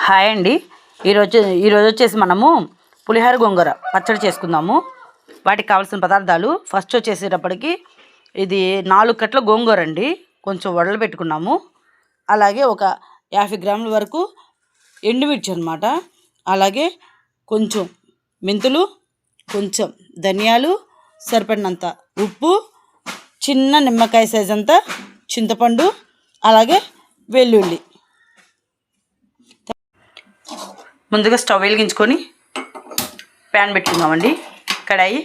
Hi అండి. ఈరోజు వచ్చేసి మనము పులిహోర గోంగూర పచ్చడి చేసుకుందాము. వాటికి కావాల్సిన పదార్థాలు ఫస్ట్ వచ్చేసేటప్పటికి ఇది 4 కట్టల గోంగూర అండి. కొంచెం వడలు పెట్టుకున్నాము. అలాగే ఒక 50 గ్రాముల వరకు ఎండుమిర్చి అనమాట. అలాగే కొంచెం మెంతులు, కొంచెం ధనియాలు, సరిపడినంత ఉప్పు, చిన్న నిమ్మకాయ సైజ్ అంతా చింతపండు, అలాగే వెల్లుల్లి. ముందుగా స్టవ్ వెలిగించుకొని ప్యాన్ పెట్టుకుందామండి. కడాయి,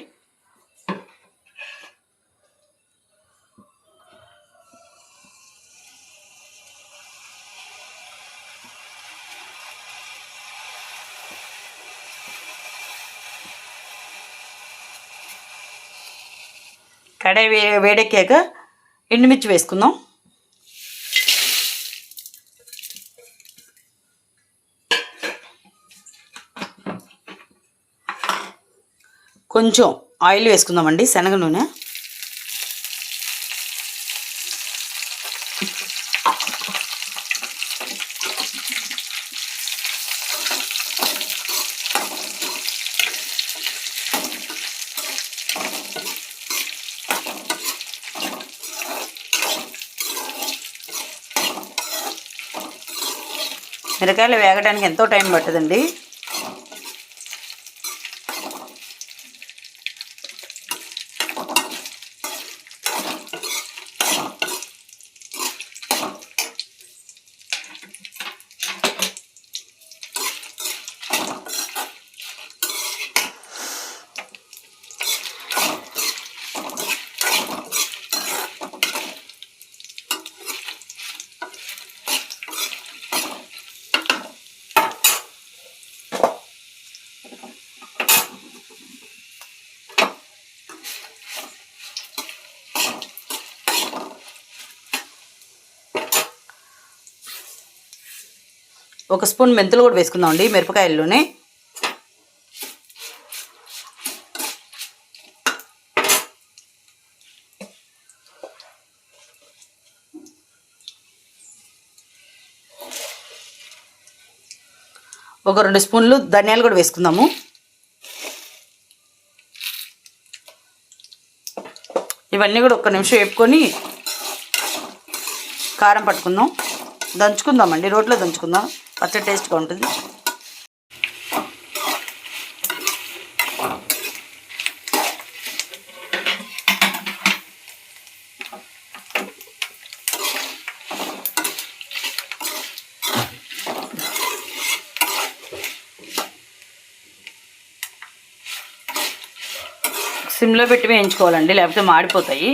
వేడెక్కాక ఎండుమిర్చి వేసుకుందాం. కొంచెం ఆయిల్ వేసుకుందామండి, శనగ నూనె. మిరకాయలు వేగడానికి ఎంతో టైం పట్టదండి. ఒక స్పూన్ మెంతులు కూడా వేసుకుందామండి మిరపకాయల్లోనే. ఒక 2 స్పూన్లు ధనియాలు కూడా వేసుకుందాము. ఇవన్నీ కూడా ఒక్క నిమిషం వేపుకొని కారం పట్టుకుందాం. దంచుకుందామండి, రోట్లో దంచుకుందాం, పచ్చడి టేస్ట్గా ఉంటుంది. సిమ్లో పెట్టి వేయించుకోవాలండి, లేకపోతే మాడిపోతాయి.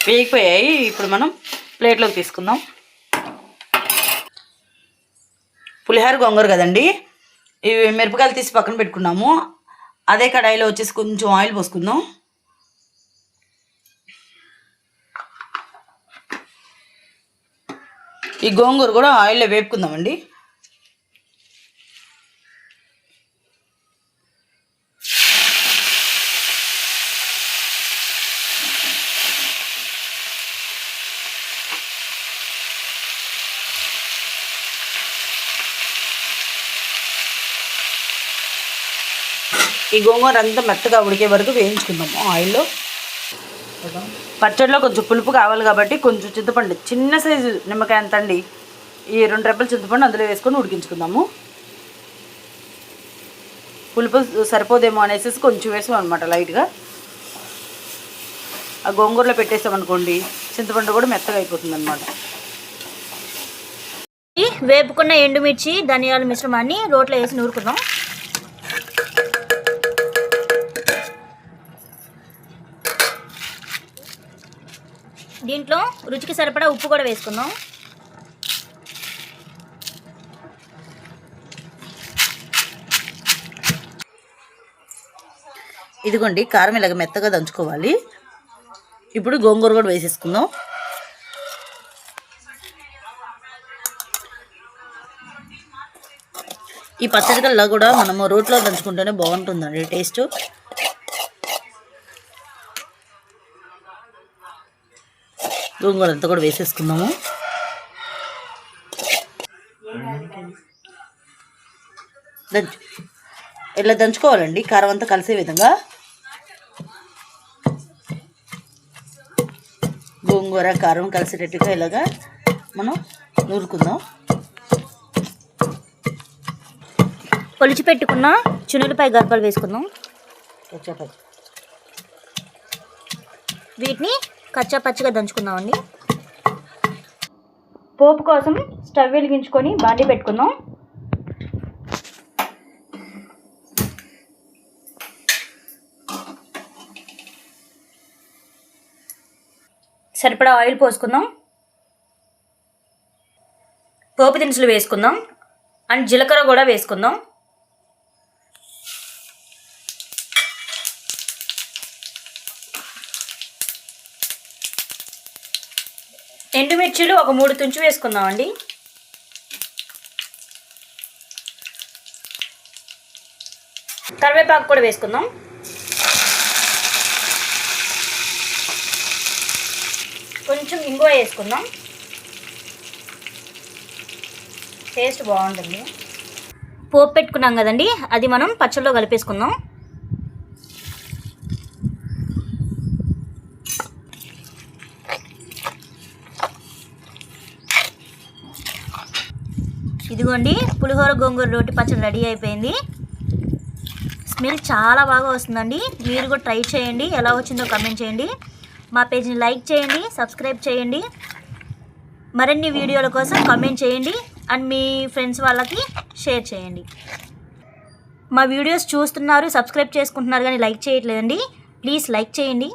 వేగిపోయాయి. ఇప్పుడు మనం ప్లేట్లోకి తీసుకుందాం. పులిహోర గోంగూర కదండి, ఇవి మిరపకాయలు తీసి పక్కన పెట్టుకున్నాము. అదే కడాయిలో వచ్చేసి కొంచెం ఆయిల్ పోసుకుందాం. ఈ గోంగూర కూడా ఆయిల్లో వేపుకుందామండి. ఈ గోంగూర అంతా మెత్తగా ఉడికే వరకు వేయించుకుందాము ఆయిల్లో. పచ్చడిలో కొంచెం పులుపు కావాలి కాబట్టి కొంచెం చింతపండు, చిన్న సైజు నిమ్మకాయ అంత అండి, ఈ 2 రెబ్బల చింతపండు అందులో వేసుకొని ఉడికించుకుందాము. పులుపు సరిపోదేమో అనేసి కొంచెం వేసాం అనమాట లైట్గా. ఆ గోంగూరలో పెట్టేసామనుకోండి చింతపండు కూడా మెత్తగా అయిపోతుంది అనమాట. వేపుకున్న ఎండుమిర్చి ధనియాల మిశ్రమాన్ని రోట్లో వేసి నూరుకుందాం. దీంట్లో రుచికి సరిపడా ఉప్పు కూడా వేసుకుందాం. ఇదిగోండి, కారం ఇలాగ మెత్తగా దంచుకోవాలి. ఇప్పుడు గోంగూర కూడా వేసేసుకుందాం. ఈ పచ్చడి కల్లా కూడా మనము రోట్లో దంచుకుంటేనే బాగుంటుందండి టేస్ట్. గోంగూర అంతా కూడా వేసేసుకుందాము. ఇలా దంచుకోవాలండి, కారం అంతా కలిసే విధంగా. గోంగూర కారం కలిసేటట్టుగా ఇలాగా మనం నూరుకుందాం. ఒలిచి పెట్టుకున్న చున్నులపై గర్భాలు వేసుకుందాం. వీటిని కచ్చా పచ్చిగా దంచుకుందామండి. పోపు కోసం స్టవ్ వెలిగించుకొని బాండి పెట్టుకుందాం. సరిపడా ఆయిల్ పోసుకుందాం. పోపు దినుసులు వేసుకుందాం అండ్ జీలకర్ర కూడా వేసుకుందాం. ఎండుమిర్చిలు ఒక 3 తుంచి వేసుకుందామండి. కరివేపాకు కూడా వేసుకుందాం. కొంచెం ఇంగువ వేసుకుందాం, టేస్ట్ బాగుంటుంది. పోపు పెట్టుకున్నాం కదండి, అది మనం పచ్చళ్ళలో కలిపేసుకుందాం. ఇదిగోండి పులిహోర గోంగూర రోటి పచ్చడి రెడీ అయిపోయింది. స్మెల్ చాలా బాగా వస్తుందండి. మీరు కూడా ట్రై చేయండి, ఎలా వచ్చిందో కమెంట్ చేయండి. మా పేజ్ని లైక్ చేయండి, సబ్స్క్రైబ్ చేయండి. మరిన్ని వీడియోల కోసం కమెంట్ చేయండి అండ్ మీ ఫ్రెండ్స్ వాళ్ళకి షేర్ చేయండి. మా వీడియోస్ చూస్తున్నారు, సబ్స్క్రైబ్ చేసుకుంటున్నారు కానీ లైక్ చేయట్లేదండి. ప్లీజ్ లైక్ చేయండి.